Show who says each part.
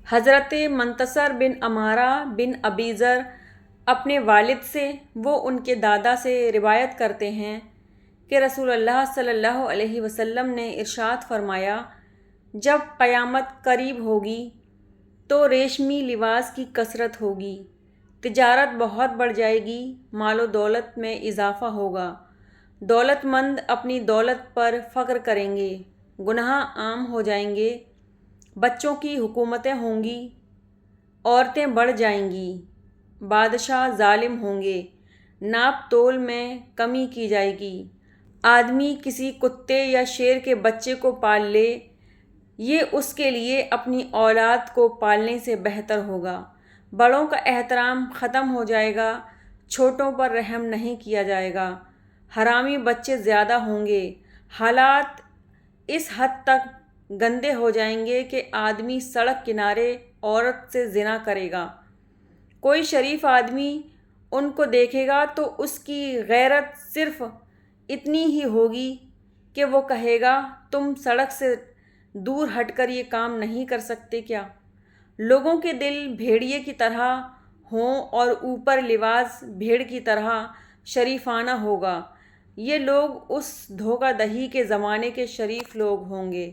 Speaker 1: حضرت منتصر بن عمارہ بن ابی ذر اپنے والد سے وہ ان کے دادا سے روایت کرتے ہیں کہ رسول اللہ صلی اللہ علیہ وسلم نے ارشاد فرمایا، جب قیامت قریب ہوگی تو ریشمی لباس کی کثرت ہوگی، تجارت بہت بڑھ جائے گی، مال و دولت میں اضافہ ہوگا، دولت مند اپنی دولت پر فخر کریں گے، گناہ عام ہو جائیں گے، بچوں کی حکومتیں ہوں گی، عورتیں بڑھ جائیں گی، بادشاہ ظالم ہوں گے، ناپ تول میں کمی کی جائے گی، آدمی کسی کتے یا شیر کے بچے کو پال لے، یہ اس کے لیے اپنی اولاد کو پالنے سے بہتر ہوگا، بڑوں کا احترام ختم ہو جائے گا، چھوٹوں پر رحم نہیں کیا جائے گا، حرامی بچے زیادہ ہوں گے، حالات اس حد تک گندے ہو جائیں گے کہ آدمی سڑک کنارے عورت سے زنا کرے گا، کوئی شریف آدمی ان کو دیکھے گا تو اس کی غیرت صرف اتنی ہی ہوگی کہ وہ کہے گا، تم سڑک سے دور ہٹ کر یہ کام نہیں کر سکتے کیا؟ لوگوں کے دل بھیڑیے کی طرح ہوں اور اوپر لباس بھیڑ کی طرح شریفانہ ہوگا، یہ لوگ اس دھوکہ دہی کے زمانے کے شریف لوگ ہوں گے۔